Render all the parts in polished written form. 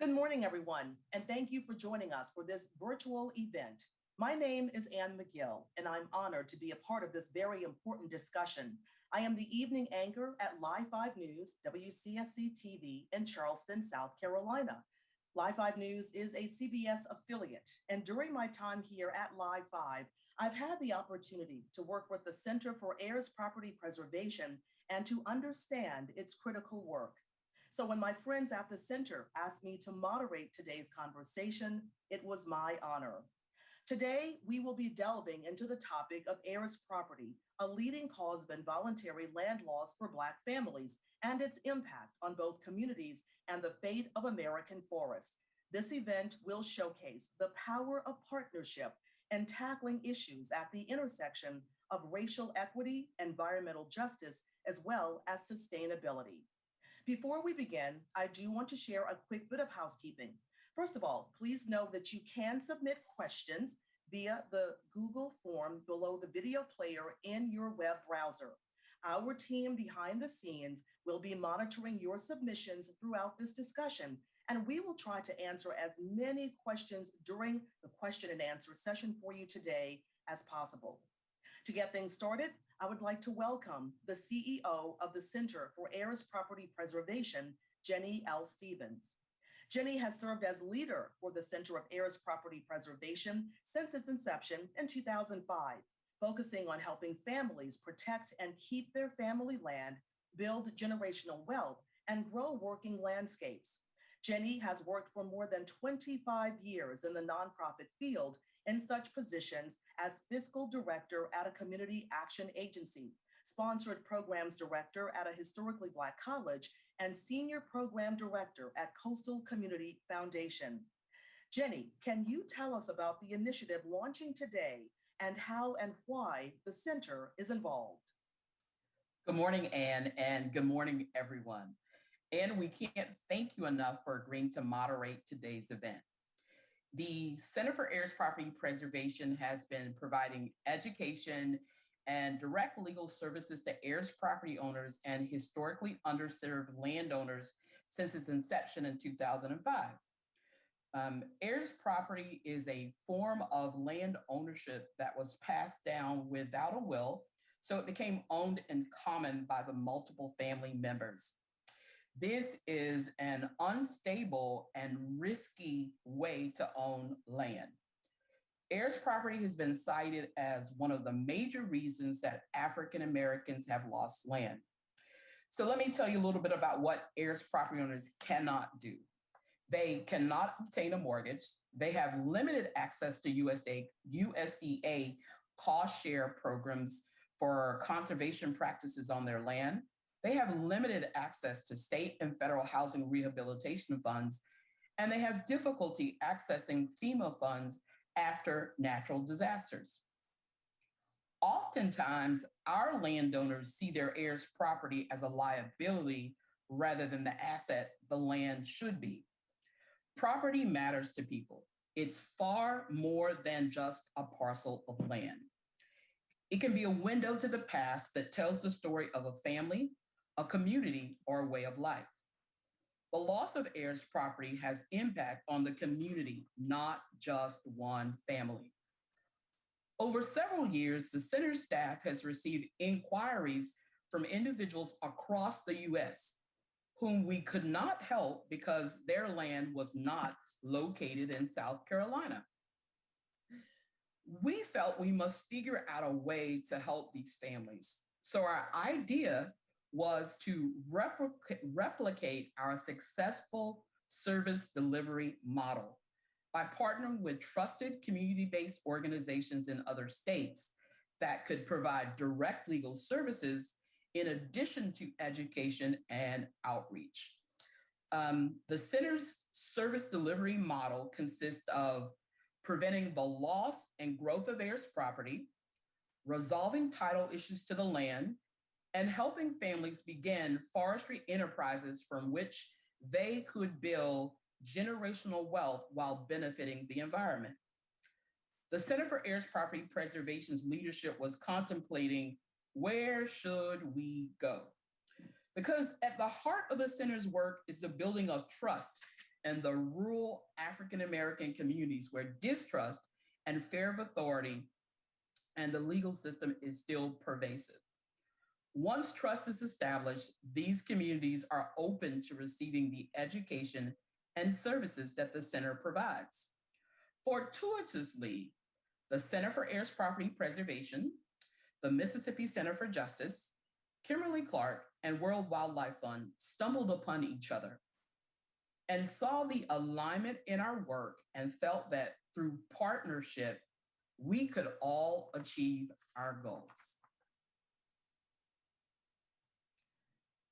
Good morning, everyone, and thank you for joining us for this virtual event. My name is Ann McGill, and I'm honored to be a part of this very important discussion. I am the evening anchor at Live 5 News, WCSC TV in Charleston, South Carolina. Live 5 News is a CBS affiliate, and during my time here at Live 5, I've had the opportunity to work with the Center for Heirs Property Preservation and to understand its critical work. So when my friends at the center asked me to moderate today's conversation, it was my honor. Today, we will be delving into the topic of heirs property, a leading cause of involuntary land loss for Black families and its impact on both communities and the fate of American forests. This event will showcase the power of partnership and tackling issues at the intersection of racial equity, environmental justice, as well as sustainability. Before we begin, I do want to share a quick bit of housekeeping. First of all, please know that you can submit questions via the Google form below the video player in your web browser. Our team behind the scenes will be monitoring your submissions throughout this discussion, and we will try to answer as many questions during the question and answer session for you today as possible. To get things started, I would like to welcome the CEO of the Center for Heirs Property Preservation, Jenny L. Stevens. Jenny has served as leader for the Center of Heirs Property Preservation since its inception in 2005, focusing on helping families protect and keep their family land, build generational wealth, and grow working landscapes. Jenny has worked for more than 25 years in the nonprofit field in such positions as fiscal director at a community action agency, sponsored programs director at a historically Black college, and senior program director at Coastal Community Foundation. Jenny, can you tell us about the initiative launching today and how and why the center is involved? Good morning, Ann, and good morning, everyone. And we can't thank you enough for agreeing to moderate today's event. The Center for Heirs Property Preservation has been providing education and direct legal services to heirs property owners and historically underserved landowners since its inception in 2005. Heirs property is a form of land ownership that was passed down without a will, so it became owned in common by the multiple family members. This is an unstable and risky way to own land. Heirs property has been cited as one of the major reasons that African Americans have lost land. So let me tell you a little bit about what heirs property owners cannot do. They cannot obtain a mortgage. They have limited access to USDA cost share programs for conservation practices on their land. They have limited access to state and federal housing rehabilitation funds, and they have difficulty accessing FEMA funds after natural disasters. Oftentimes, our landowners see their heirs' property as a liability rather than the asset the land should be. Property matters to people. It's far more than just a parcel of land. It can be a window to the past that tells the story of a family, a community, or a way of life. The loss of heirs property has impact on the community, not just one family. Over several years, the center staff has received inquiries from individuals across the US whom we could not help because their land was not located in South Carolina. We felt we must figure out a way to help these families. So our idea was to replicate our successful service delivery model by partnering with trusted community-based organizations in other states that could provide direct legal services in addition to education and outreach. The center's service delivery model consists of preventing the loss and growth of heirs property, resolving title issues to the land, and helping families begin forestry enterprises from which they could build generational wealth while benefiting the environment. The Center for Heirs Property Preservation's leadership was contemplating, where should we go? Because at the heart of the center's work is the building of trust and the rural African American communities where distrust and fear of authority and the legal system is still pervasive. Once trust is established, these communities are open to receiving the education and services that the center provides. Fortuitously, the Center for Heirs Property Preservation, the Mississippi Center for Justice, Kimberly-Clark, and World Wildlife Fund stumbled upon each other and saw the alignment in our work and felt that through partnership, we could all achieve our goals.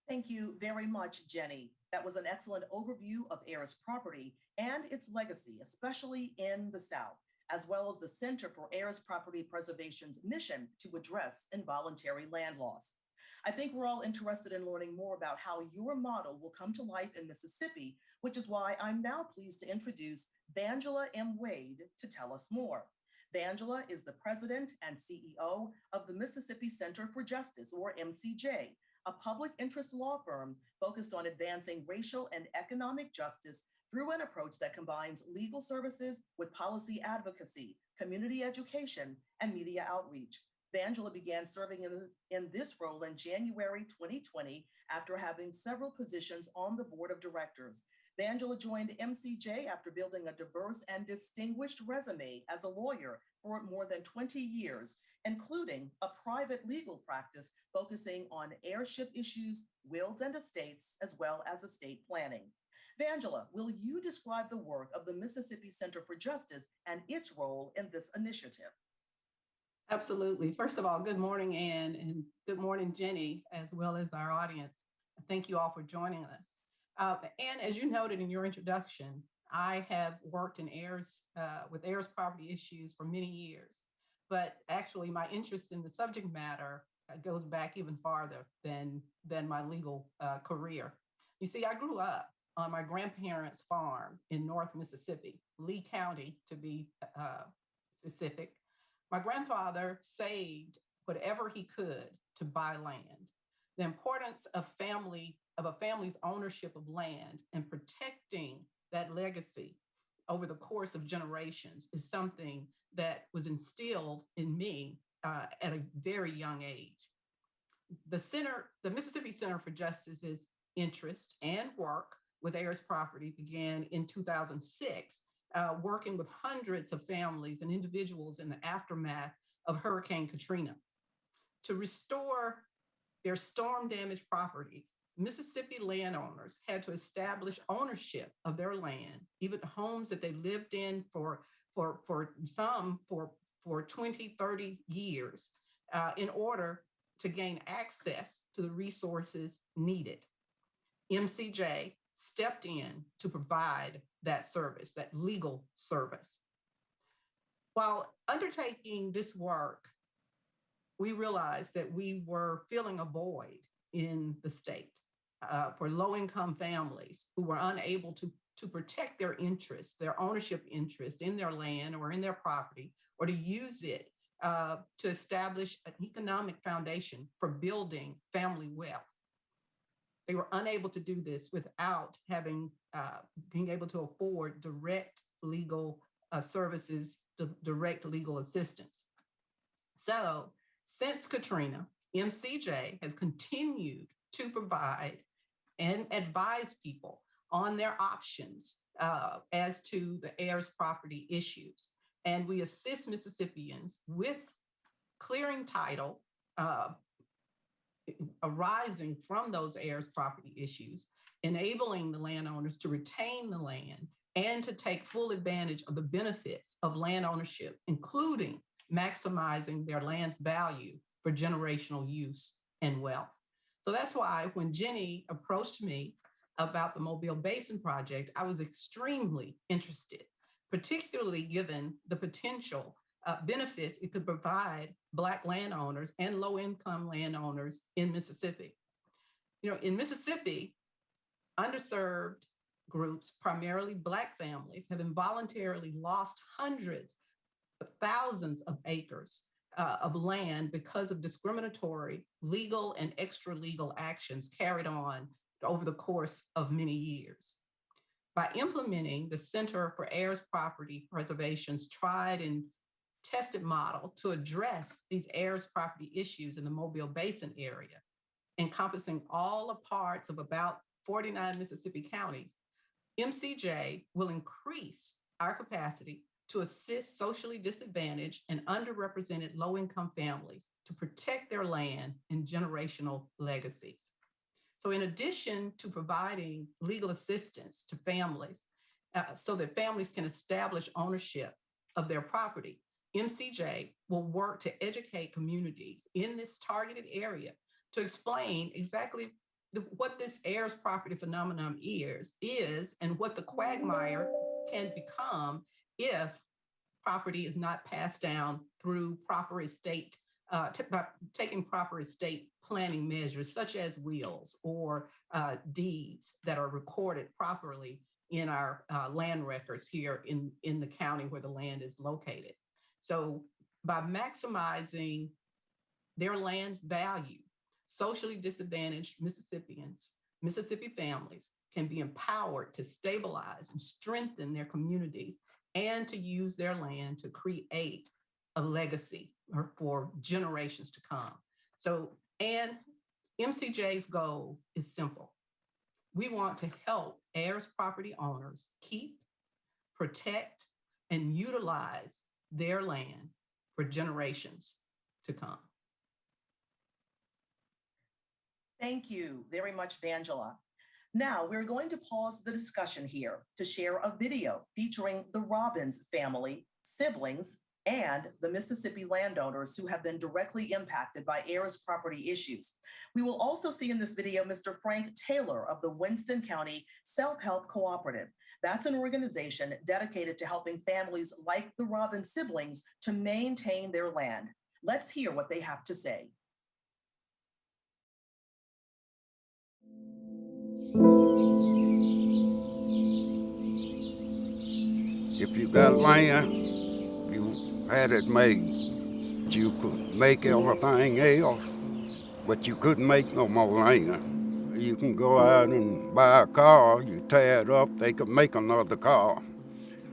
Thank you very much, Jenny. That was an excellent overview of Heirs Property and its legacy, especially in the South, as well as the Center for Heirs Property Preservation's mission to address involuntary land loss. I think we're all interested in learning more about how your model will come to life in Mississippi, which is why I'm now pleased to introduce Vangela M. Wade to tell us more. Vangela is the president and CEO of the Mississippi Center for Justice, or MCJ, a public interest law firm focused on advancing racial and economic justice through an approach that combines legal services with policy advocacy, community education, and media outreach. Vangela began serving in this role in January 2020 after having several positions on the board of directors. Vangela joined MCJ after building a diverse and distinguished resume as a lawyer for more than 20 years, including a private legal practice focusing on heirship issues, wills and estates, as well as estate planning. Vangela, will you describe the work of the Mississippi Center for Justice and its role in this initiative? Absolutely. First of all, good morning, Ann, and good morning, Jenny, as well as our audience. Thank you all for joining us. Ann, as you noted in your introduction, I have worked in heirs with heirs property issues for many years, but actually my interest in the subject matter goes back even farther than my legal career. You see, I grew up on my grandparents' farm in North Mississippi, Lee County to be specific. My grandfather saved whatever he could to buy land. The importance of a family's ownership of land and protecting that legacy over the course of generations is something that was instilled in me at a very young age. The Mississippi Center for Justice's interest and work with heirs property began in 2006, working with hundreds of families and individuals in the aftermath of Hurricane Katrina. To restore their storm-damaged properties, Mississippi landowners had to establish ownership of their land, even homes that they lived in for 20, 30 years, in order to gain access to the resources needed. MCJ stepped in to provide that service, that legal service. While undertaking this work, we realized that we were filling a void in the state for low-income families who were unable to protect their interests, their ownership interest in their land or in their property, or to use it to establish an economic foundation for building family wealth. They were unable to do this without being able to afford direct legal services, direct legal assistance. So since Katrina, MCJ has continued to provide and advise people on their options as to the heirs property issues. And we assist Mississippians with clearing title arising from those heirs property issues, enabling the landowners to retain the land and to take full advantage of the benefits of land ownership, including maximizing their land's value for generational use and wealth. So that's why when Jenny approached me about the Mobile Basin project, I was extremely interested, particularly given the potential benefits it could provide Black landowners and low-income landowners in Mississippi. You know, in Mississippi, underserved groups, primarily Black families, have involuntarily lost hundreds of thousands of acres of land because of discriminatory legal and extra-legal actions carried on over the course of many years. by implementing the Center for Heirs Property Preservation's tried and tested model to address these heirs property issues in the Mobile Basin area, encompassing all the parts of about 49 Mississippi counties, MCJ will increase our capacity to assist socially disadvantaged and underrepresented low-income families to protect their land and generational legacies. So in addition to providing legal assistance to families so that families can establish ownership of their property, MCJ will work to educate communities in this targeted area to explain exactly what this heirs property phenomenon is and what the quagmire can become if property is not passed down through proper estate, taking proper estate planning measures such as wills or deeds that are recorded properly in our land records here in the county where the land is located. So by maximizing their land's value, socially disadvantaged Mississippi families can be empowered to stabilize and strengthen their communities and to use their land to create a legacy for generations to come. So, and MCJ's goal is simple. We want to help heirs property owners keep, protect, and utilize their land for generations to come. Thank you very much, Vangela. Now we're going to pause the discussion here to share a video featuring the Robbins family, siblings, and the Mississippi landowners who have been directly impacted by heirs property issues. We will also see in this video Mr. Frank Taylor of the Winston County Self-Help Cooperative. That's an organization dedicated to helping families like the Robbins siblings to maintain their land. Let's hear what they have to say. If you got land, you had it made. You could make everything else, but you couldn't make no more land. You can go out and buy a car, you tear it up, they could make another car.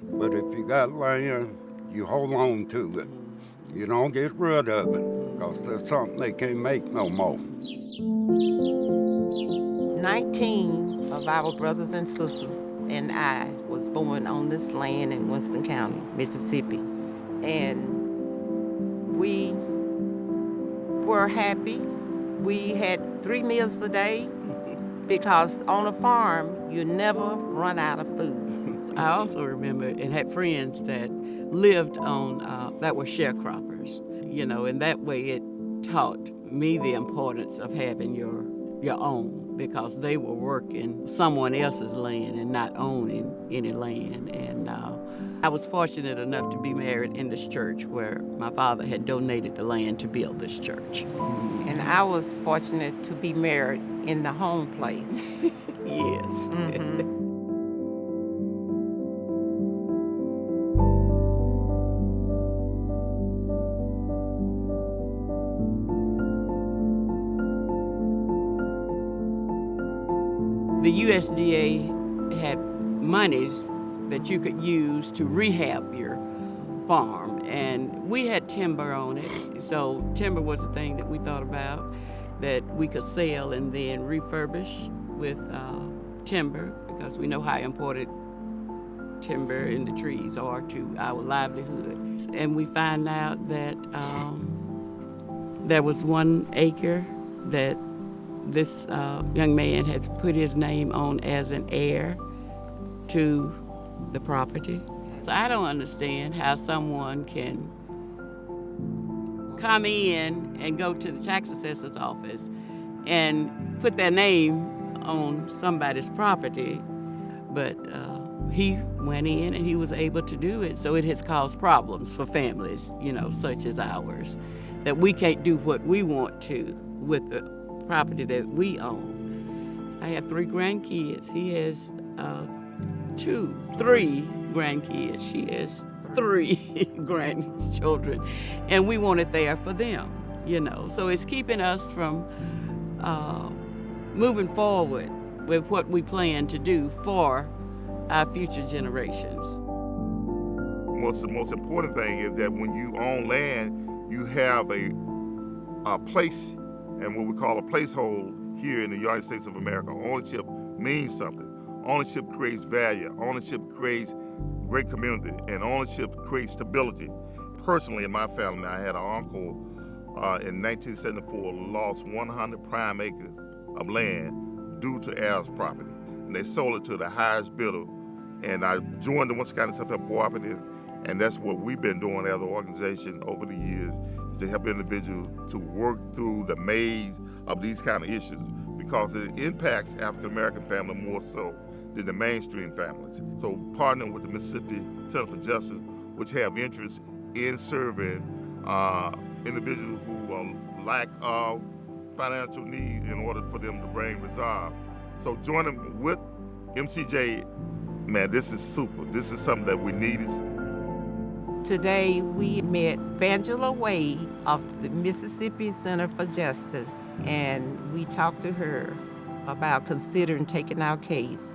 But if you got land, you hold on to it. You don't get rid of it, because there's something they can't make no more. 19 of our brothers and sisters and I was born on this land in Winston County, Mississippi. And we were happy. We had 3 meals a day because on a farm, you never run out of food. I also remember and had friends that lived on, that were sharecroppers, you know, and that way it taught me the importance of having your own, because they were working someone else's land and not owning any land. And I was fortunate enough to be married in this church where my father had donated the land to build this church. And I was fortunate to be married in the home place. Yes. Mm-hmm. The USDA had monies that you could use to rehab your farm, and we had timber on it, so timber was the thing that we thought about that we could sell and then refurbish with timber, because we know how important timber and the trees are to our livelihood. And we find out that there was 1 acre that this young man has put his name on as an heir to the property. So I don't understand how someone can come in and go to the tax assessor's office and put their name on somebody's property, but he went in and he was able to do it. So it has caused problems for families, you know, such as ours, that we can't do what we want to with the property that we own. I have 3 grandkids. He has 3 grandkids. She has 3 grandchildren, and we want it there for them, you know. So it's keeping us from moving forward with what we plan to do for our future generations. The most important thing is that when you own land, you have a place and what we call a placehold here in the United States of America. Ownership means something. Ownership creates value. Ownership creates great community, and ownership creates stability. Personally, in my family, I had an uncle in 1974 lost 100 prime acres of land due to heirs property, and they sold it to the highest bidder. And I joined the Winston County Self-Help Cooperative, and that's what we've been doing as an organization over the years, is to help individuals to work through the maze of these kind of issues, because it impacts African American families more so than the mainstream families. So partnering with the Mississippi Center for Justice, which have interest in serving individuals who lack of financial needs in order for them to bring resolve. So joining with MCJ, man, this is super. This is something that we needed. Today we met Vangela Wade of the Mississippi Center for Justice, and we talked to her about considering taking our case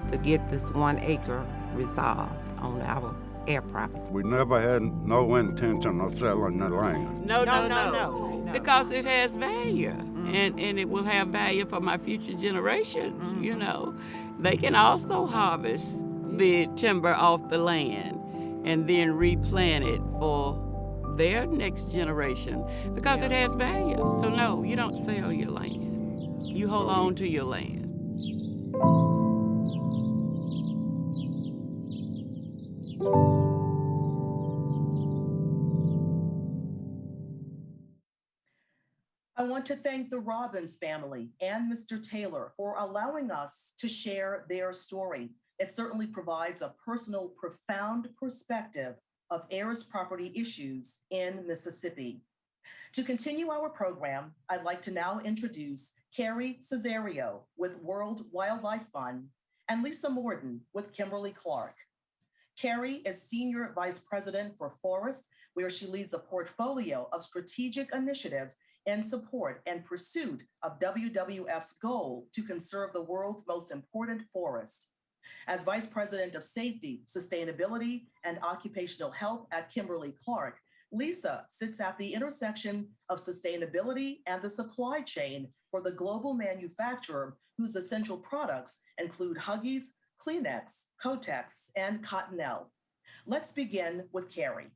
to get this 1 acre resolved on our air property. We never had no intention of selling the land. No. Because it has value, and it will have value for my future generations, you know. They can also harvest the timber off the land and then replant it for their next generation because it has value. So no, you don't sell your land. You hold on to your land. I want to thank the Robbins family and Mr. Taylor for allowing us to share their story. It certainly provides a personal, profound perspective of heirs property issues in Mississippi. To continue our program, I'd like to now introduce Carrie Cesario with World Wildlife Fund and Lisa Morden with Kimberly-Clark. Carrie is Senior Vice President for Forest, where she leads a portfolio of strategic initiatives in support and pursuit of WWF's goal to conserve the world's most important forest. As Vice President of Safety, Sustainability, and Occupational Health at Kimberly-Clark, Lisa sits at the intersection of sustainability and the supply chain for the global manufacturer whose essential products include Huggies, Kleenex, Kotex, and Cottonelle. Let's begin with Carrie.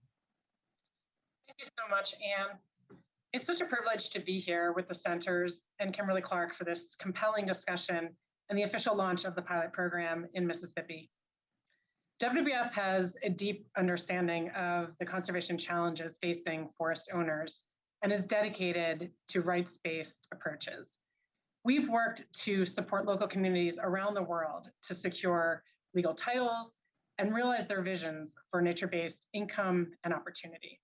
Thank you so much, Anne. It's such a privilege to be here with the centers and Kimberly-Clark for this compelling discussion and the official launch of the pilot program in Mississippi. WWF has a deep understanding of the conservation challenges facing forest owners and is dedicated to rights-based approaches. We've worked to support local communities around the world to secure legal titles and realize their visions for nature-based income and opportunity.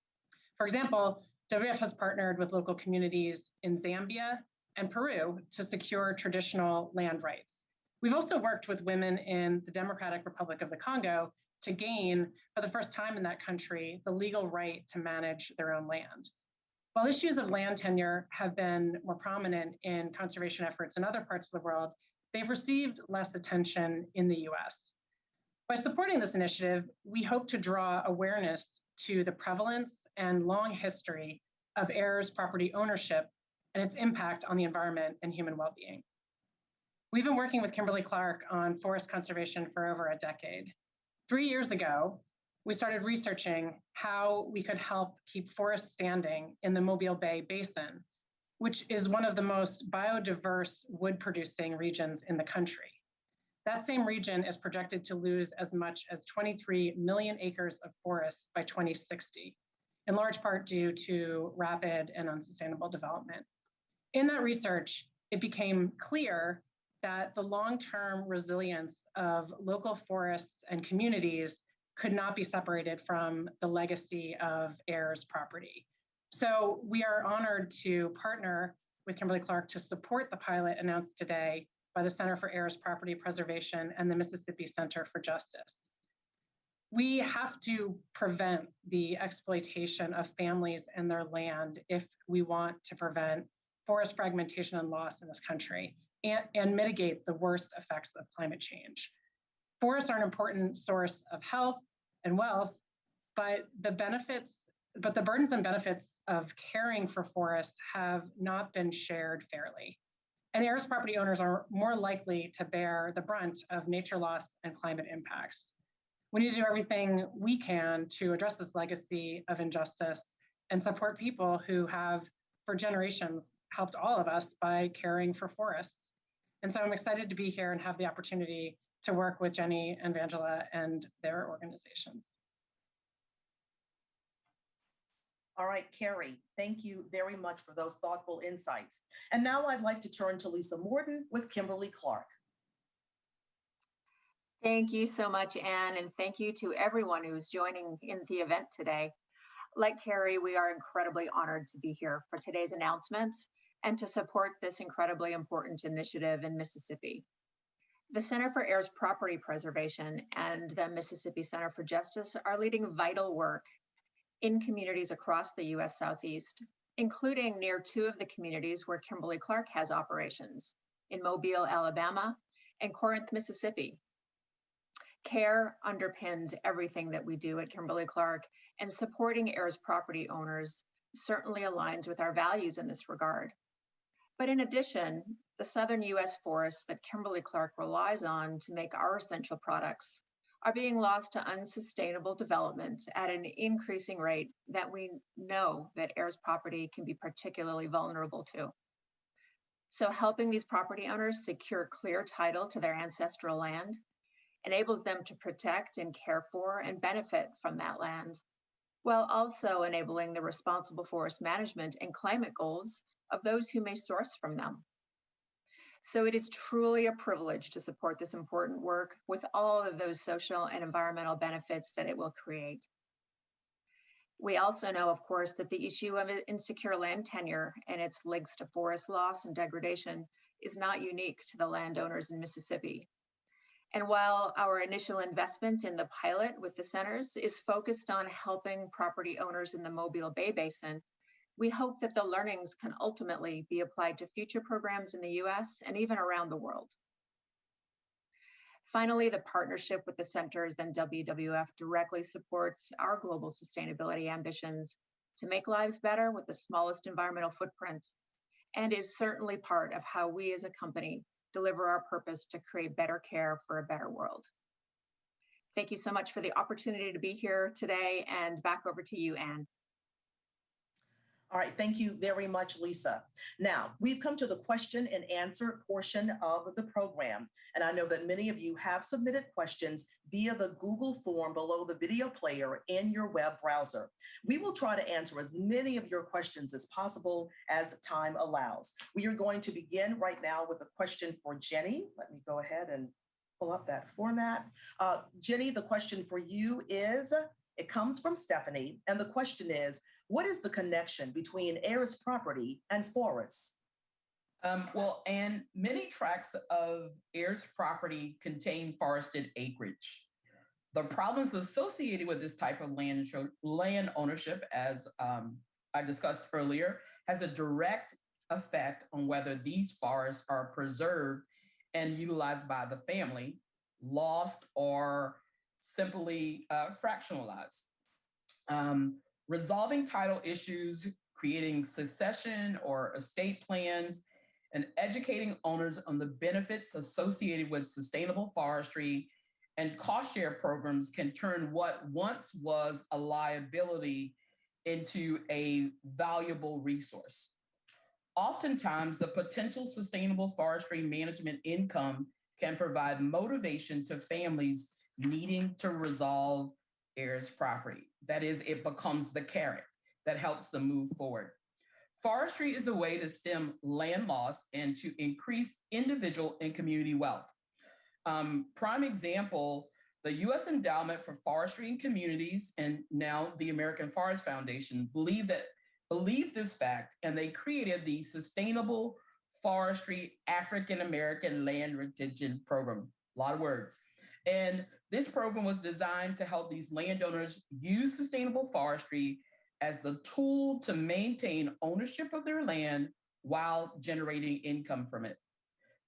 For example, WWF has partnered with local communities in Zambia and Peru to secure traditional land rights. We've also worked with women in the Democratic Republic of the Congo to gain, for the first time in that country, the legal right to manage their own land. While issues of land tenure have been more prominent in conservation efforts in other parts of the world, they've received less attention in the US. By supporting this initiative, we hope to draw awareness to the prevalence and long history of heirs property ownership and its impact on the environment and human well-being. We've been working with Kimberly-Clark on forest conservation for over a decade. 3 years ago, we started researching how we could help keep forests standing in the Mobile Bay Basin, which is one of the most biodiverse wood-producing regions in the country. That same region is projected to lose as much as 23 million acres of forests by 2060, in large part due to rapid and unsustainable development. In that research, it became clear that the long-term resilience of local forests and communities could not be separated from the legacy of heirs property. So we are honored to partner with Kimberly-Clark to support the pilot announced today by the Center for Heirs Property Preservation and the Mississippi Center for Justice. We have to prevent the exploitation of families and their land if we want to prevent forest fragmentation and loss in this country and mitigate the worst effects of climate change. Forests are an important source of health and wealth, but the burdens and benefits of caring for forests have not been shared fairly. And heirs property owners are more likely to bear the brunt of nature loss and climate impacts. We need to do everything we can to address this legacy of injustice and support people who have, for generations, helped all of us by caring for forests. And so I'm excited to be here and have the opportunity to work with Jenny and Angela and their organizations. All right, Carrie, thank you very much for those thoughtful insights. And now I'd like to turn to Lisa Morton with Kimberly-Clark. Thank you so much, Anne, and thank you to everyone who's joining in the event today. Like Carrie, we are incredibly honored to be here for today's announcement and to support this incredibly important initiative in Mississippi. The Center for Heirs Property Preservation and the Mississippi Center for Justice are leading vital work in communities across the U.S. Southeast, including near two of the communities where Kimberly-Clark has operations, in Mobile, Alabama, and Corinth, Mississippi. Care underpins everything that we do at Kimberly-Clark, and supporting heirs property owners certainly aligns with our values in this regard. But in addition, the southern U.S. forests that Kimberly-Clark relies on to make our essential products are being lost to unsustainable development at an increasing rate that we know that heirs property can be particularly vulnerable to. So helping these property owners secure clear title to their ancestral land enables them to protect and care for and benefit from that land, while also enabling the responsible forest management and climate goals of those who may source from them. So it is truly a privilege to support this important work with all of those social and environmental benefits that it will create. We also know, of course, that the issue of insecure land tenure and its links to forest loss and degradation is not unique to the landowners in Mississippi. And while our initial investment in the pilot with the centers is focused on helping property owners in the Mobile Bay Basin, we hope that the learnings can ultimately be applied to future programs in the US and even around the world. Finally, the partnership with the centers and WWF directly supports our global sustainability ambitions to make lives better with the smallest environmental footprint, and is certainly part of how we as a company deliver our purpose to create better care for a better world. Thank you so much for the opportunity to be here today, and back over to you, Anne. All right, thank you very much, Lisa. Now, we've come to the question and answer portion of the program, and I know that many of you have submitted questions via the Google form below the video player in your web browser. We will try to answer as many of your questions as possible as time allows. We are going to begin right now with a question for Jenny. Let me go ahead and pull up that format. Jenny, the question for you is, it comes from Stephanie, and the question is, what is the connection between heirs property and forests? Well, and many tracts of heirs property contain forested acreage. The problems associated with this type of land ownership, as I discussed earlier, has a direct effect on whether these forests are preserved and utilized by the family, lost, or simply fractionalized. Resolving title issues, creating succession or estate plans, and educating owners on the benefits associated with sustainable forestry and cost share programs can turn what once was a liability into a valuable resource. Oftentimes, the potential sustainable forestry management income can provide motivation to families needing to resolve heirs property. That is, it becomes the carrot that helps them move forward. Forestry is a way to stem land loss and to increase individual and community wealth. Prime example, the U.S. Endowment for Forestry and Communities, and now the American Forest Foundation, believe this fact, and they created the Sustainable Forestry African American Land Retention Program. A lot of words. And this program was designed to help these landowners use sustainable forestry as the tool to maintain ownership of their land while generating income from it.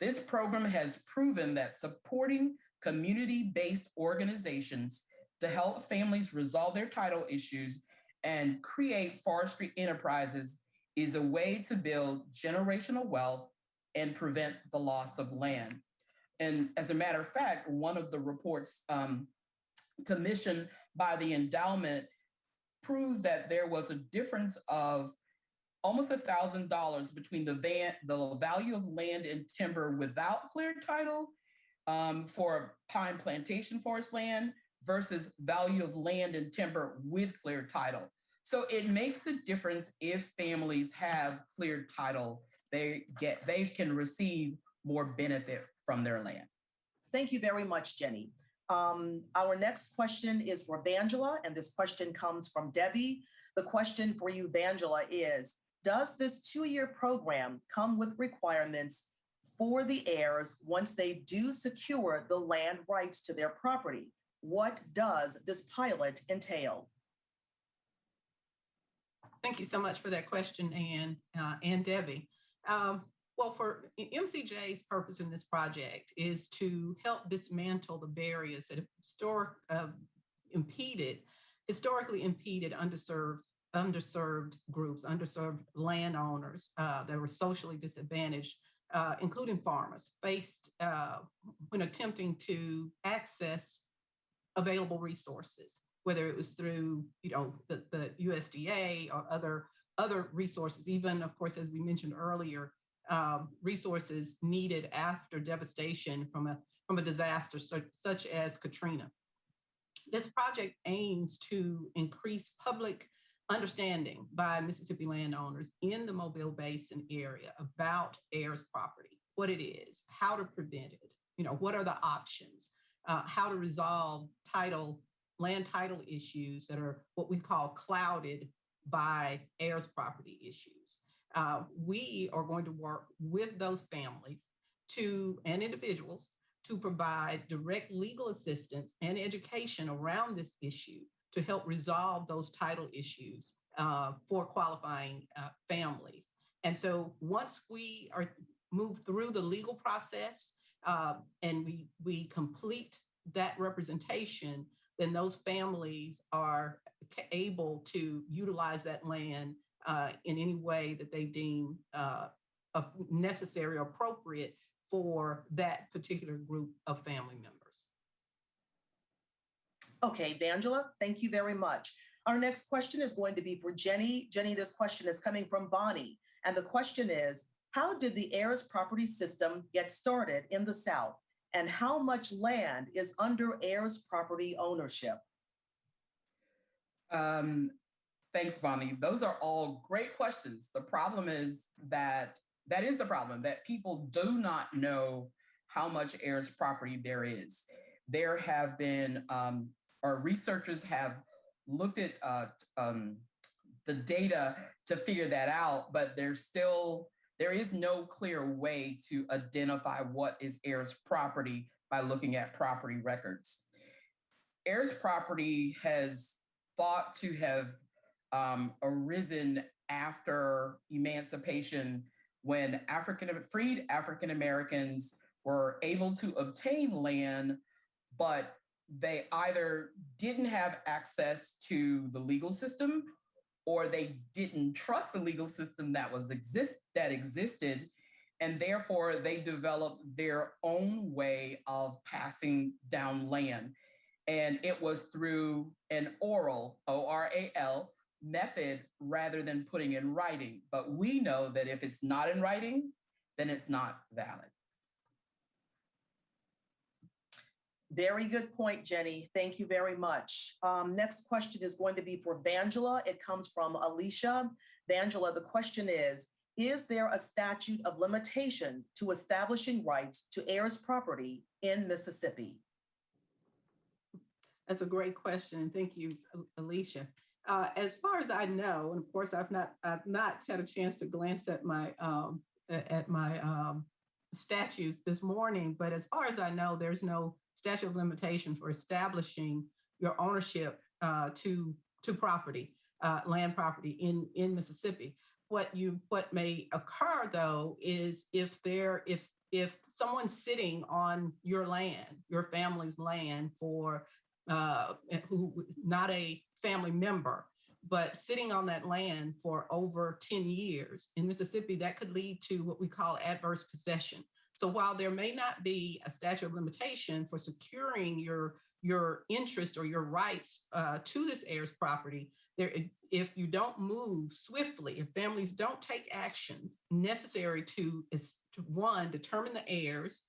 This program has proven that supporting community-based organizations to help families resolve their title issues and create forestry enterprises is a way to build generational wealth and prevent the loss of land. And as a matter of fact, one of the reports commissioned by the endowment proved that there was a difference of almost $1,000 between the value of land and timber without clear title for pine plantation forest land versus value of land and timber with clear title. So it makes a difference if families have clear title. They can receive more benefit from their land. Thank you very much, Jenny. Our next question is for Vangela, and this question comes from Debbie. The question for you, Vangela, is, does this 2-year program come with requirements for the heirs once they do secure the land rights to their property? What does this pilot entail? Thank you so much for that question, Ann and Debbie. Well, for MCJ's purpose in this project is to help dismantle the barriers that have historically impeded underserved groups, underserved landowners that were socially disadvantaged, including farmers, faced when attempting to access available resources, whether it was through the USDA or other resources, even, of course, as we mentioned earlier, resources needed after devastation from a disaster such as Katrina. This project aims to increase public understanding by Mississippi landowners in the Mobile Basin area about heirs property, what it is, how to prevent it, what are the options, how to resolve land title issues that are what we call clouded by heirs property issues. We are going to work with those families and individuals to provide direct legal assistance and education around this issue to help resolve those title issues for qualifying families. And so once we are moved through the legal process and we complete that representation, then those families are able to utilize that land in any way that they deem necessary or appropriate for that particular group of family members. Okay, Vangela, thank you very much. Our next question is going to be for Jenny. Jenny, this question is coming from Bonnie. And the question is, how did the heirs property system get started in the South? And how much land is under heirs property ownership? Thanks, Bonnie. Those are all great questions. The problem is that is the problem, that people do not know how much heirs property there is. There have been, or researchers have looked at the data to figure that out, but there is no clear way to identify what is heirs property by looking at property records. Heirs property has thought to have arisen after emancipation, when freed African Americans were able to obtain land, but they either didn't have access to the legal system, or they didn't trust the legal system that existed, and therefore they developed their own way of passing down land. And it was through an oral, O-R-A-L, method rather than putting in writing. But we know that if it's not in writing, then it's not valid. Very good point, Jenny. Thank you very much. Next question is going to be for Vangela. It comes from Alicia. Vangela, the question is there a statute of limitations to establishing rights to heirs property in Mississippi? That's a great question, and thank you, Alicia. As far as I know, and of course I've not had a chance to glance at my statutes this morning, but as far as I know, there's no statute of limitation for establishing your ownership to property, land property in Mississippi. What may occur though is if if someone's sitting on your land, your family's land for who not a family member, but sitting on that land for over 10 years in Mississippi, that could lead to what we call adverse possession. So while there may not be a statute of limitation for securing your interest or your rights to this heirs property, if you don't move swiftly, if families don't take action necessary to one, determine the heirs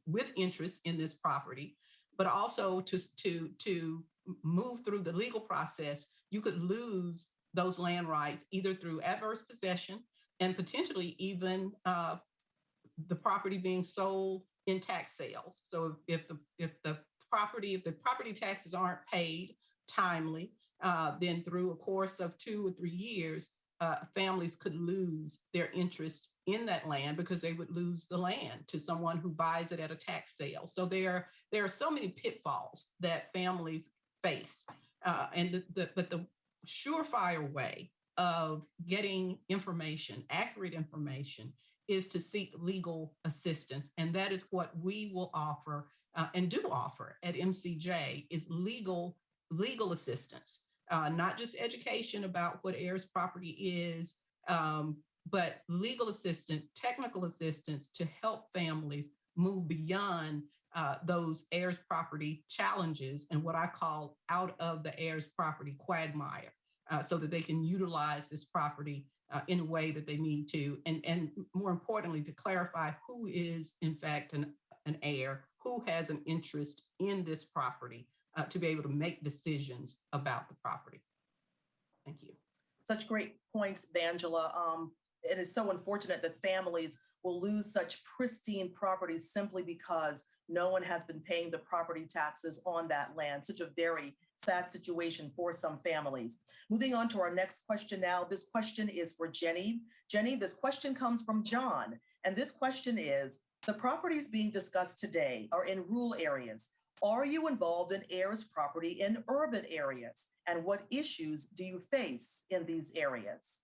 with interest in this property, but also to move through the legal process, you could lose those land rights either through adverse possession and potentially even the property being sold in tax sales. So if the property taxes aren't paid timely, then through a course of 2 or 3 years, families could lose their interest in that land because they would lose the land to someone who buys it at a tax sale. So there are so many pitfalls that families face, but the surefire way of getting information, accurate information, is to seek legal assistance, and that is what we will offer and do offer at MCJ is legal assistance, not just education about what heirs property is, but legal assistance, technical assistance to help families move beyond those heirs property challenges and what I call out of the heirs property quagmire, so that they can utilize this property in a way that they need to, and more importantly, to clarify who is in fact an heir, who has an interest in this property, to be able to make decisions about the property. Thank you. Such great points, Vangela. It is so unfortunate that families will lose such pristine properties simply because no one has been paying the property taxes on that land. Such a very sad situation for some families. Moving on to our next question now. This question is for Jenny. Jenny, this question comes from John. And this question is, the properties being discussed today are in rural areas. Are you involved in heirs property in urban areas? And what issues do you face in these areas?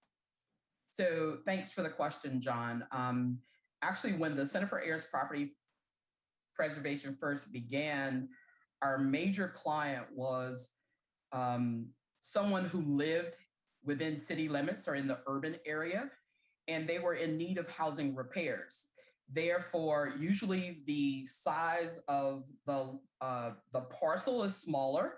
So thanks for the question, John. Actually, when the Center for Heirs Property Preservation first began, our major client was someone who lived within city limits or in the urban area, and they were in need of housing repairs. Therefore, usually the size of the parcel is smaller,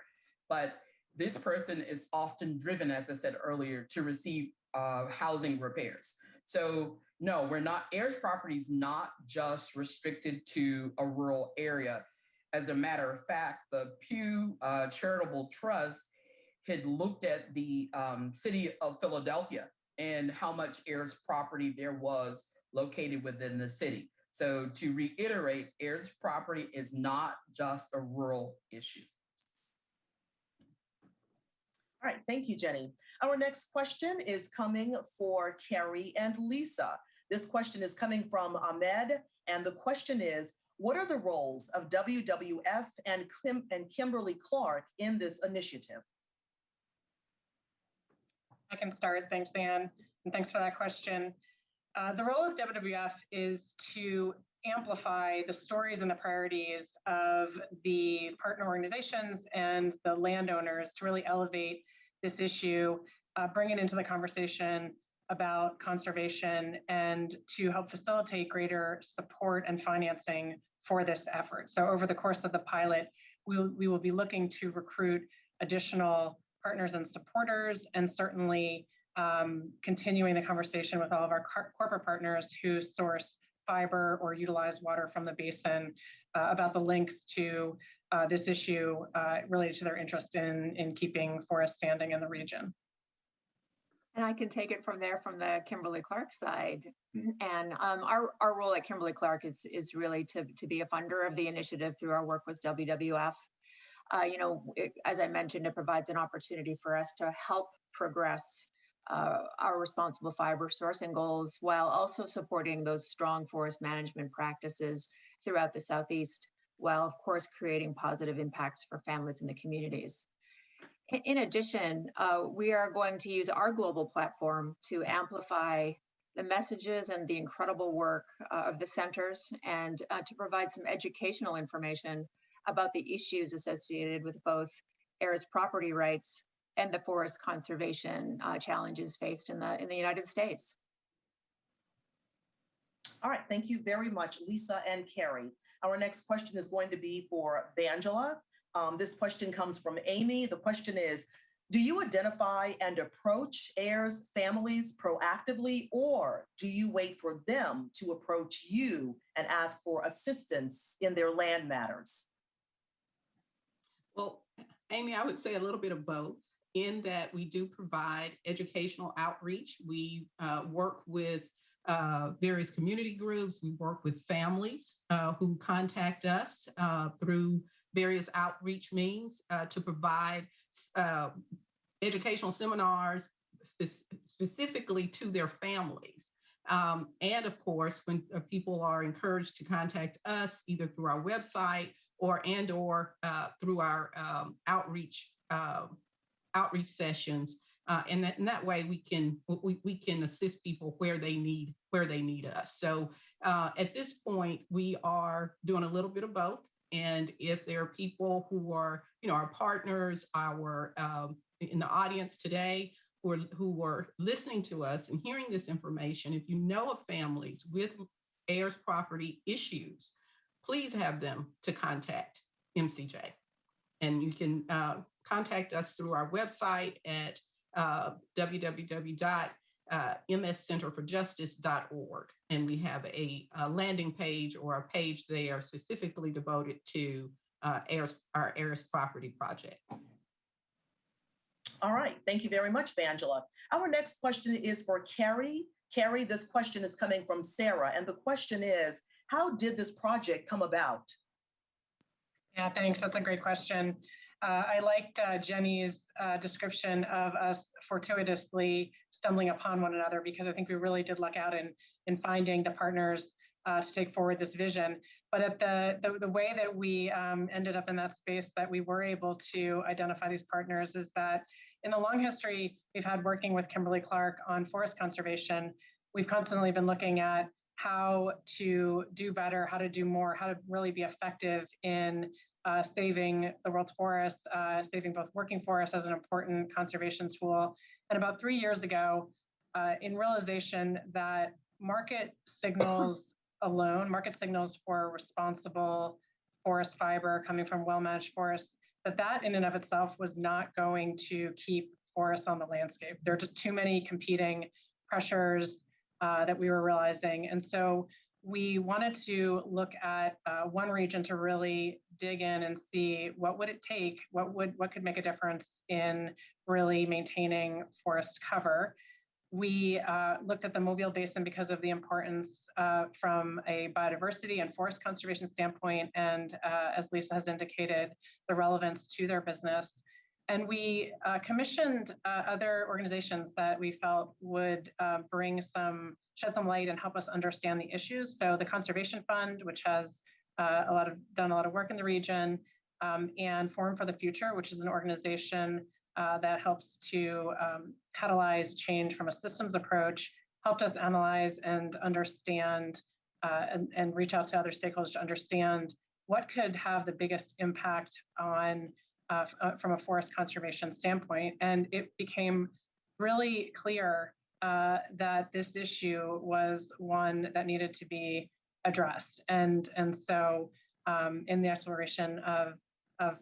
but this person is often driven, as I said earlier, to receive housing repairs. So no, we're not, heirs property is not just restricted to a rural area. As a matter of fact, the Pew Charitable Trust had looked at the city of Philadelphia and how much heirs property there was located within the city. So to reiterate, heirs property is not just a rural issue. All right, thank you, Jenny. Our next question is coming for Carrie and Lisa. This question is coming from Ahmed, and the question is, what are the roles of WWF and Kimberly-Clark in this initiative? I can start. Thanks, Anne, and thanks for that question. The role of WWF is to amplify the stories and the priorities of the partner organizations and the landowners to really elevate this issue, bring it into the conversation about conservation, and to help facilitate greater support and financing for this effort. So over the course of the pilot, we will be looking to recruit additional partners and supporters, and certainly continuing the conversation with all of our corporate partners who source fiber or utilize water from the basin about the links to this issue related to their interest in keeping forests standing in the region. And I can take it from there from the Kimberly-Clark side. And our role at Kimberly-Clark is really to be a funder of the initiative through our work with WWF. As I mentioned, it provides an opportunity for us to help progress our responsible fiber sourcing goals while also supporting those strong forest management practices throughout the Southeast, while of course creating positive impacts for families in the communities. In addition, we are going to use our global platform to amplify the messages and the incredible work of the centers, and to provide some educational information about the issues associated with both heirs property rights and the forest conservation challenges faced in the United States. All right, thank you very much, Lisa and Carrie. Our next question is going to be for Vangela. This question comes from Amy. The question is, do you identify and approach heirs families proactively, or do you wait for them to approach you and ask for assistance in their land matters? Well, Amy, I would say a little bit of both, in that we do provide educational outreach. We work with various community groups. We work with families who contact us through various outreach means to provide educational seminars specifically to their families. And of course, when people are encouraged to contact us either through our website or through our outreach sessions, and that way we can assist people where they need us. So at this point, we are doing a little bit of both. And if there are people who are, our partners, our in the audience today, who are listening to us and hearing this information, if you know of families with heirs property issues, please have them to contact MCJ. And you can contact us through our website at www.mscenterforjustice.org. And we have a landing page or a page there specifically devoted to our heirs property project. All right, thank you very much, Vangela. Our next question is for Carrie. Carrie, this question is coming from Sarah, and the question is, how did this project come about? Yeah, thanks. That's a great question. I liked Jenny's description of us fortuitously stumbling upon one another, because I think we really did luck out in finding the partners to take forward this vision. But at the way that we ended up in that space, that we were able to identify these partners, is that in the long history we've had working with Kimberly-Clark on forest conservation, we've constantly been looking at how to do better, how to do more, how to really be effective in saving the world's forests, saving both working forests as an important conservation tool. And about 3 years ago, in realization that market signals alone, market signals for responsible forest fiber coming from well-managed forests, that in and of itself was not going to keep forests on the landscape. There are just too many competing pressures that we were realizing. And so we wanted to look at one region to really dig in and see what would it take, what could make a difference in really maintaining forest cover. We looked at the Mobile Basin because of the importance from a biodiversity and forest conservation standpoint, and as Lisa has indicated, the relevance to their business. And we commissioned other organizations that we felt would shed some light and help us understand the issues. So the Conservation Fund, which has done a lot of work in the region, and Forum for the Future, which is an organization that helps to catalyze change from a systems approach, helped us analyze and understand and reach out to other stakeholders to understand what could have the biggest impact on from a forest conservation standpoint. And it became really clear that this issue was one that needed to be addressed. And so in the exploration of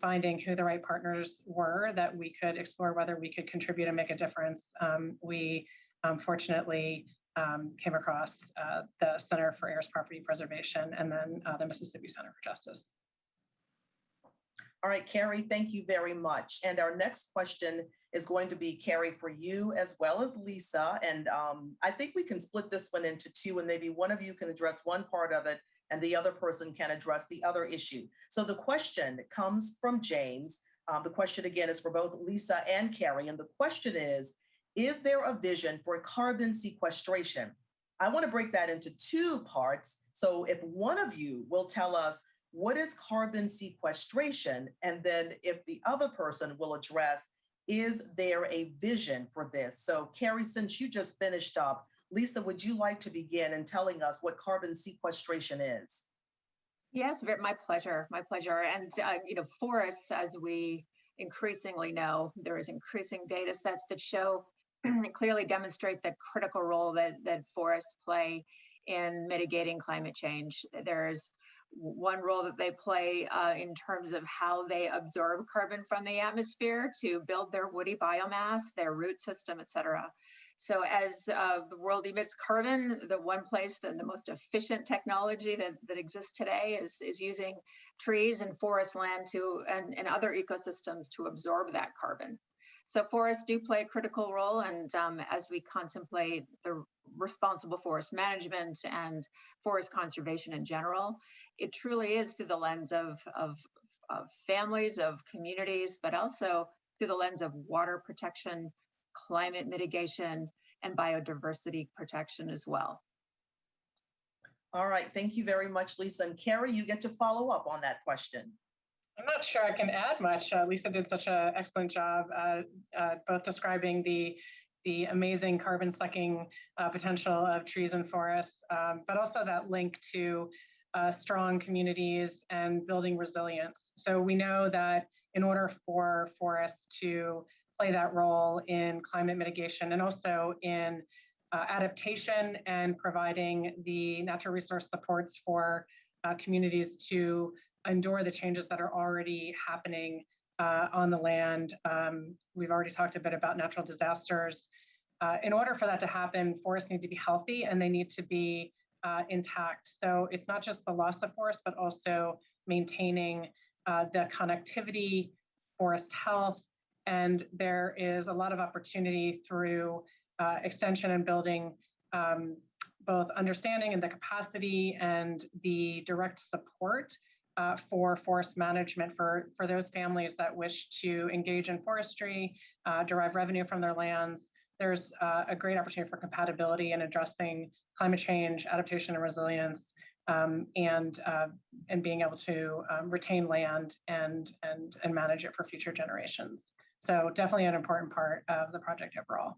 finding who the right partners were that we could explore whether we could contribute and make a difference, we fortunately came across the Center for Heirs Property Preservation and then the Mississippi Center for Justice. All right, Carrie, thank you very much. And our next question is going to be, Carrie, for you as well as Lisa. And I think we can split this one into two, and maybe one of you can address one part of it and the other person can address the other issue. So the question comes from James. The question again is for both Lisa and Carrie. And the question is there a vision for carbon sequestration? I want to break that into two parts. So if one of you will tell us what is carbon sequestration, and then if the other person will address, is there a vision for this? So Carrie, since you just finished up Lisa, would you like to begin in telling us what carbon sequestration is? Yes, my pleasure, my pleasure. And, forests, as we increasingly know, there is increasing data sets that show clearly demonstrate the critical role that forests play in mitigating climate change. There's one role that they play in terms of how they absorb carbon from the atmosphere to build their woody biomass, their root system, et cetera. So as the world emits carbon, the one place, the most efficient technology that exists today is using trees and forest land and other ecosystems to absorb that carbon. So forests do play a critical role, and as we contemplate the responsible forest management and forest conservation in general, it truly is through the lens of families, of communities, but also through the lens of water protection, climate mitigation, and biodiversity protection as well. All right, thank you very much, Lisa. And Carrie, you get to follow up on that question. I'm not sure I can add much. Lisa did such an excellent job both describing the amazing carbon sucking potential of trees and forests, but also that link to strong communities and building resilience. So we know that in order for forests to play that role in climate mitigation and also in adaptation and providing the natural resource supports for communities to endure the changes that are already happening on the land. We've already talked a bit about natural disasters. In order for that to happen, forests need to be healthy and they need to be intact. So it's not just the loss of forest, but also maintaining the connectivity, forest health, and there is a lot of opportunity through extension and building both understanding and the capacity and the direct support for forest management for those families that wish to engage in forestry, derive revenue from their lands. There's a great opportunity for compatibility in addressing climate change, adaptation and resilience, and being able to retain land and manage it for future generations. So definitely an important part of the project overall.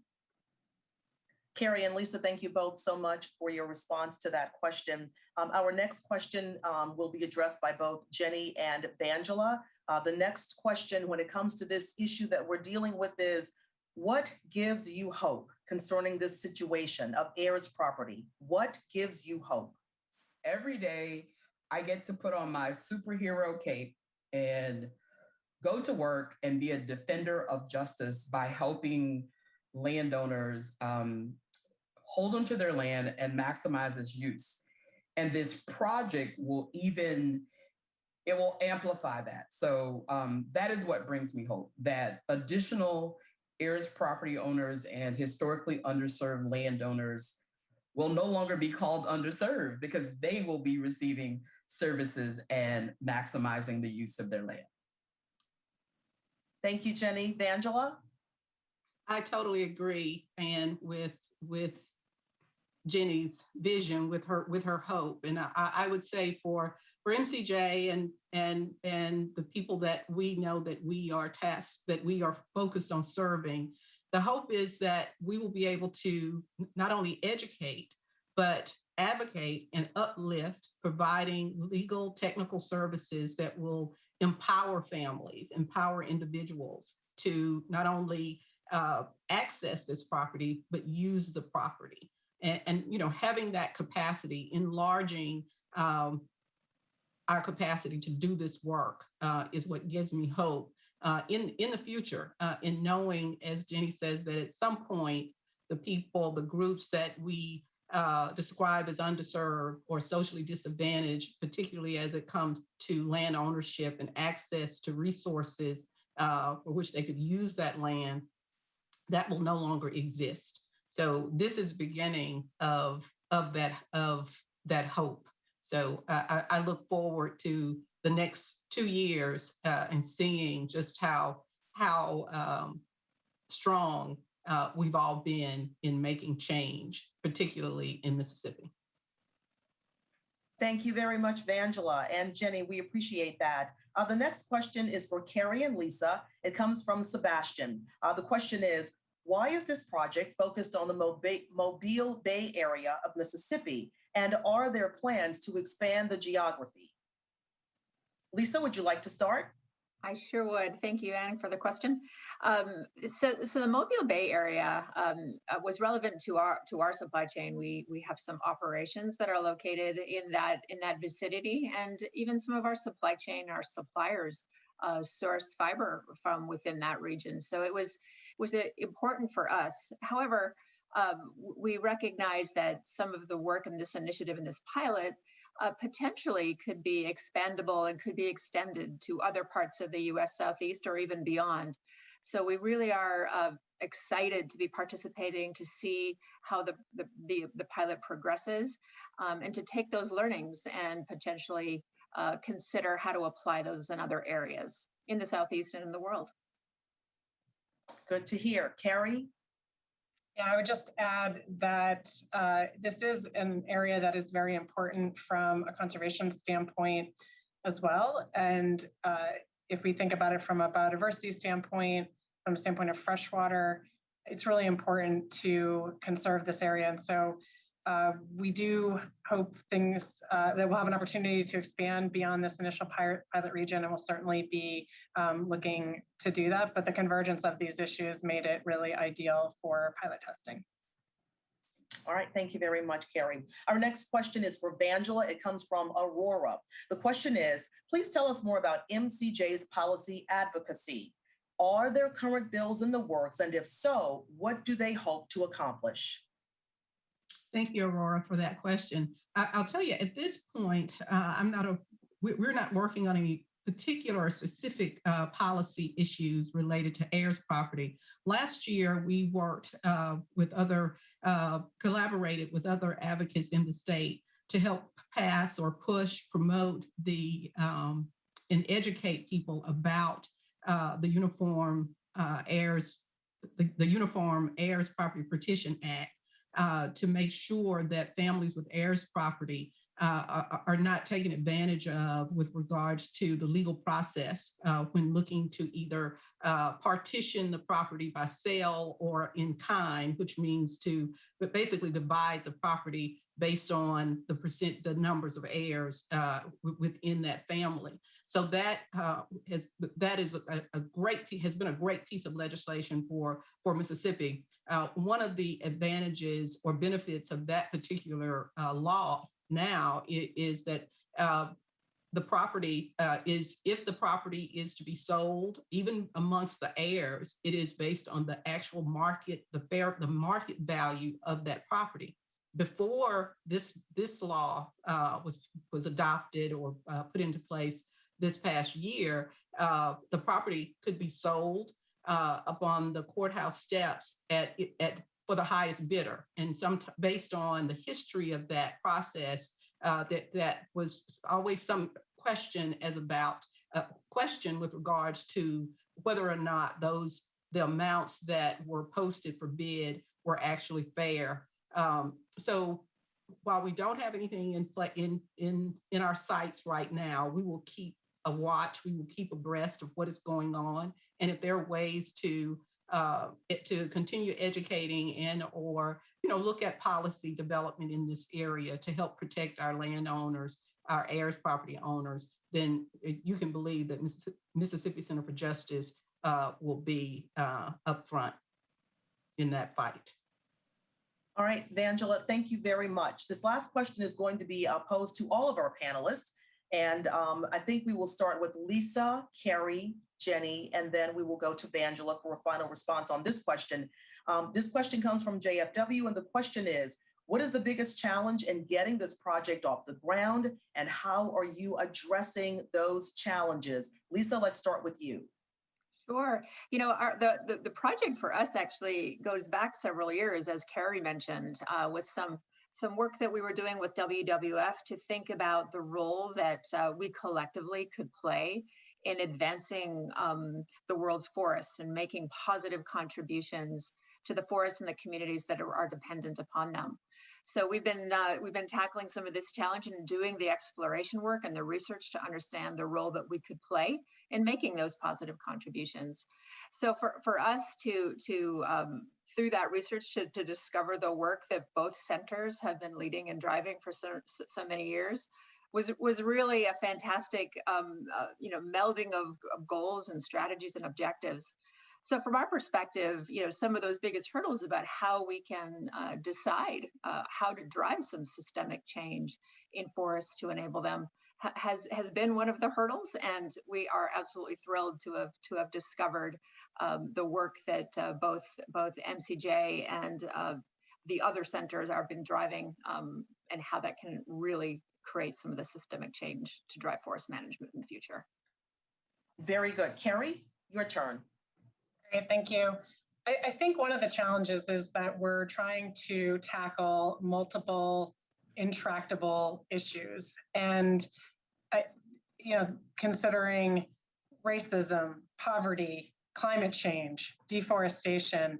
Carrie and Lisa, thank you both so much for your response to that question. Our next question will be addressed by both Jenny and Vangela. The next question when it comes to this issue that we're dealing with is, what gives you hope concerning this situation of heirs property? What gives you hope? Every day I get to put on my superhero cape and go to work and be a defender of justice by helping landowners hold onto their land and maximize its use. And this project will amplify that. So that is what brings me hope, that additional heirs property owners and historically underserved landowners will no longer be called underserved because they will be receiving services and maximizing the use of their land. Thank you, Jenny. Vangela? I totally agree, and with Jenny's vision, with her hope, and I would say for MCJ and the people that we know that we are tasked, that we are focused on serving, the hope is that we will be able to not only educate but advocate and uplift, providing legal technical services that will empower families, empower individuals to not only access this property, but use the property. And having that capacity, enlarging our capacity to do this work is what gives me hope in the future, in knowing, as Jenny says, that at some point, the people, the groups that we describe as underserved or socially disadvantaged, particularly as it comes to land ownership and access to resources for which they could use that land, that will no longer exist. So this is the beginning of that hope. So I look forward to the next 2 years and seeing just how strong we've all been in making change, particularly in Mississippi. Thank you very much, Vangela and Jenny. We appreciate that. The next question is for Carrie and Lisa. It comes from Sebastian. The question is, why is this project focused on the Mobile Bay area of Mississippi? And are there plans to expand the geography? Lisa, would you like to start? I sure would. Thank you, Anne, for the question. So the Mobile Bay area was relevant to our supply chain. We have some operations that are located in that vicinity, and even some of our supply chain, our suppliers source fiber from within that region. So it was important for us. However, we recognize that some of the work in this initiative, in this pilot, potentially could be expandable and could be extended to other parts of the U.S. Southeast or even beyond. So we really are excited to be participating, to see how the pilot progresses, and to take those learnings and potentially consider how to apply those in other areas in the Southeast and in the world. Good to hear. Carrie? Yeah, I would just add that this is an area that is very important from a conservation standpoint as well. And if we think about it from a biodiversity standpoint, from a standpoint of freshwater, it's really important to conserve this area. And so we do hope that we'll have an opportunity to expand beyond this initial pilot region, and we'll certainly be looking to do that. But the convergence of these issues made it really ideal for pilot testing. All right, thank you very much, Carrie. Our next question is for Vangela. It comes from Aurora. The question is, please tell us more about MCJ's policy advocacy. Are there current bills in the works? And if so, what do they hope to accomplish? Thank you, Aurora, for that question. I'll tell you, at this point, we're not working on any particular or specific policy issues related to heirs property. Last year, we worked collaborated with other advocates in the state to help pass or push, promote and educate people about the Uniform Heirs Property Partition Act, to make sure that families with heirs property are not taken advantage of with regards to the legal process when looking to either partition the property by sale or in kind, which means to basically divide the property based on the numbers of heirs within that family. So that has been a great piece of legislation for Mississippi. One of the advantages or benefits of that particular law now is that the property if the property is to be sold, even amongst the heirs, it is based on the actual market, the market value of that property. Before this law was adopted or put into place this past year, the property could be sold upon the courthouse steps for the highest bidder, and based on the history of that process, that was always some question with regards to whether or not the amounts that were posted for bid were actually fair. So while we don't have anything in our sights right now, we will keep a watch. We will keep abreast of what is going on, and if there are ways to continue educating or look at policy development in this area to help protect our landowners, our heirs property owners, then you can believe that Mississippi Center for Justice will be upfront in that fight. All right, Vangela, thank you very much. This last question is going to be posed to all of our panelists. And I think we will start with Lisa, Carrie, Jenny, and then we will go to Vangela for a final response on this question. This question comes from JFW, and the question is, what is the biggest challenge in getting this project off the ground, and how are you addressing those challenges? Lisa, let's start with you. Sure. The project for us actually goes back several years, as Carrie mentioned, with some work that we were doing with WWF to think about the role that we collectively could play in advancing the world's forests and making positive contributions to the forests and the communities that are dependent upon them. So we've been tackling some of this challenge and doing the exploration work and the research to understand the role that we could play in making those positive contributions. So for us to through that research to discover the work that both centers have been leading and driving for so many years was really a fantastic melding of goals and strategies and objectives. So from our perspective, some of those biggest hurdles about how we can decide how to drive some systemic change in forests to enable them has been one of the hurdles, and we are absolutely thrilled to have discovered the work that both MCJ and the other centers have been driving, and how that can really create some of the systemic change to drive forest management in the future. Very good. Carrie, your turn. Great, thank you. I think one of the challenges is that we're trying to tackle multiple intractable issues, and considering racism, poverty, climate change, deforestation.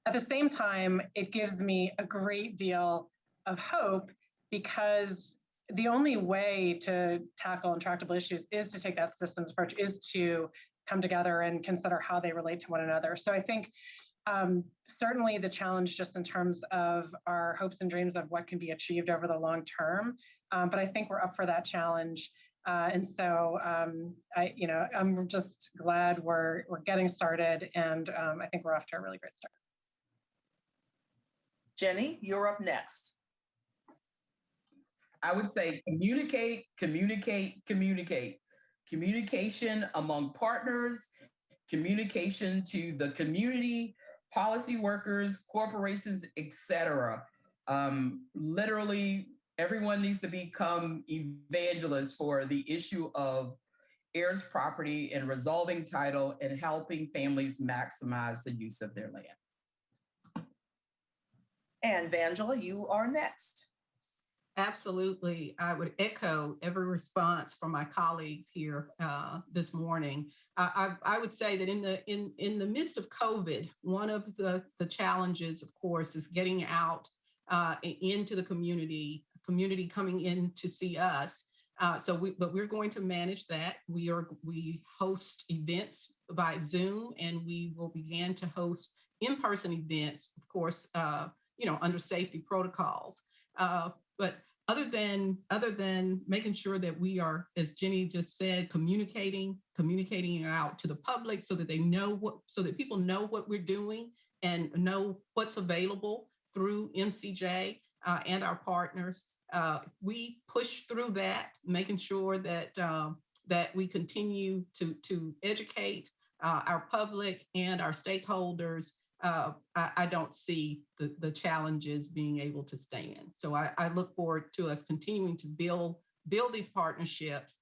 At the same time, it gives me a great deal of hope, because the only way to tackle intractable issues is to take that systems approach, is to come together and consider how they relate to one another. So I think certainly the challenge just in terms of our hopes and dreams of what can be achieved over the long term, but I think we're up for that challenge. And so I'm just glad we're getting started, and I think we're off to a really great start. Jenny, you're up next. I would say communicate, communicate, communicate. Communication among partners, communication to the community, policy workers, corporations, etc. Literally, everyone needs to become evangelists for the issue of heirs property and resolving title and helping families maximize the use of their land. And Vangela, you are next. Absolutely. I would echo every response from my colleagues here this morning. I would say that in the midst of COVID, one of the challenges, of course, is getting out into the community coming in to see us. But we're going to manage that. We host events by Zoom, and we will begin to host in-person events, of course, under safety protocols. But other than making sure that we are, as Jenny just said, communicating out to the public so that people know what we're doing and know what's available through MCJ and our partners. We push through that, making sure that that we continue to educate our public and our stakeholders. I don't see the challenges being able to stand. So I look forward to us continuing to build these partnerships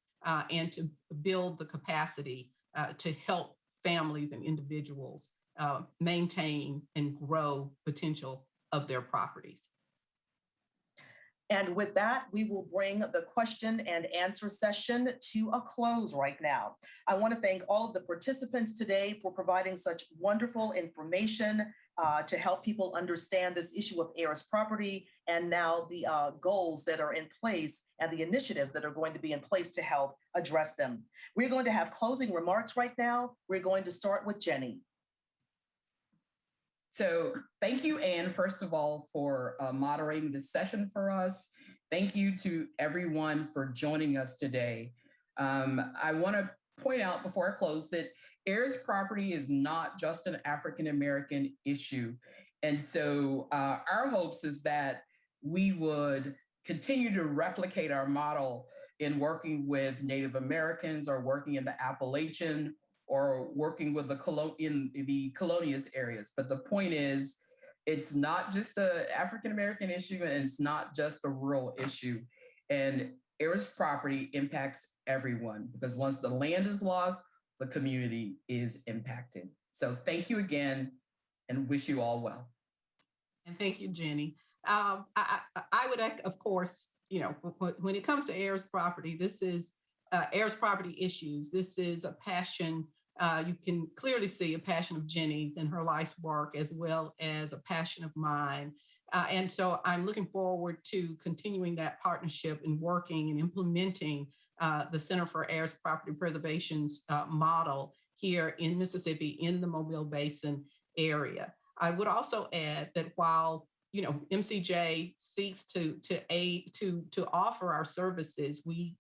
and to build the capacity to help families and individuals maintain and grow potential of their properties. And with that, we will bring the question and answer session to a close right now. I want to thank all of the participants today for providing such wonderful information to help people understand this issue of heirs property, and now the goals that are in place and the initiatives that are going to be in place to help address them. We're going to have closing remarks right now. We're going to start with Jenny. So thank you, Anne, first of all, for moderating this session for us. Thank you to everyone for joining us today. I want to point out before I close that heirs property is not just an African-American issue. And so our hopes is that we would continue to replicate our model in working with Native Americans or working in the Appalachian or working with in the colonial areas. But the point is, it's not just an African-American issue, and it's not just a rural issue. And heirs property impacts everyone, because once the land is lost, the community is impacted. So thank you again, and wish you all well. And thank you, Jenny. I would, of course, when it comes to heirs property, this is heirs property issues. This is a passion. You can clearly see a passion of Jenny's and her life's work, as well as a passion of mine. And so I'm looking forward to continuing that partnership and working and implementing the Center for Heirs Property Preservation's model here in Mississippi in the Mobile Basin area. I would also add that while MCJ seeks to offer our services, we,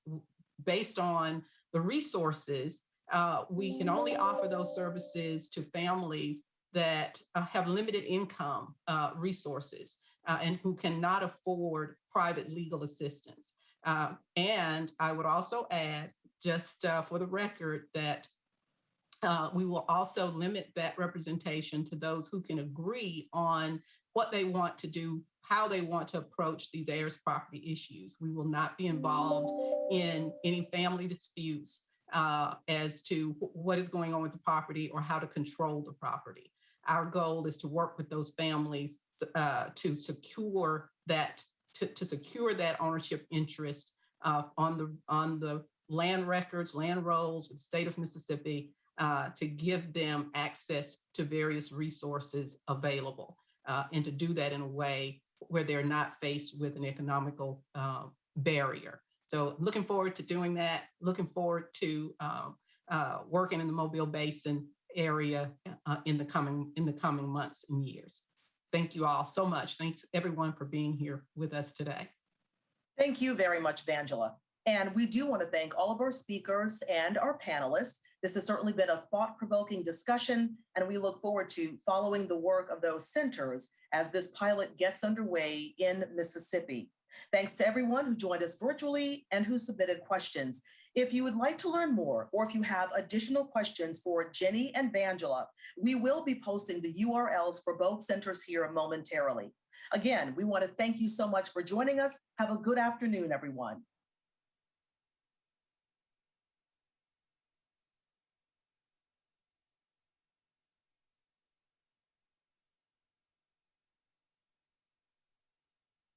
based on the resources, we can only offer those services to families that have limited income resources and who cannot afford private legal assistance. And I would also add, just for the record, that we will also limit that representation to those who can agree on what they want to do, how they want to approach these heirs property issues. We will not be involved in any family disputes as to what is going on with the property or how to control the property. Our goal is to work with those families to secure that ownership interest on the land records, land rolls with the state of Mississippi, to give them access to various resources available, and to do that in a way where they're not faced with an economical barrier. So looking forward to doing that, looking forward to working in the Mobile Basin area in the coming months and years. Thank you all so much. Thanks everyone for being here with us today. Thank you very much, Vangela. And we do want to thank all of our speakers and our panelists. This has certainly been a thought-provoking discussion, and we look forward to following the work of those centers as this pilot gets underway in Mississippi. Thanks to everyone who joined us virtually and who submitted questions. If you would like to learn more, or if you have additional questions for Jenny and Vangela, we will be posting the URLs for both centers here momentarily. Again, we want to thank you so much for joining us. Have a good afternoon, everyone.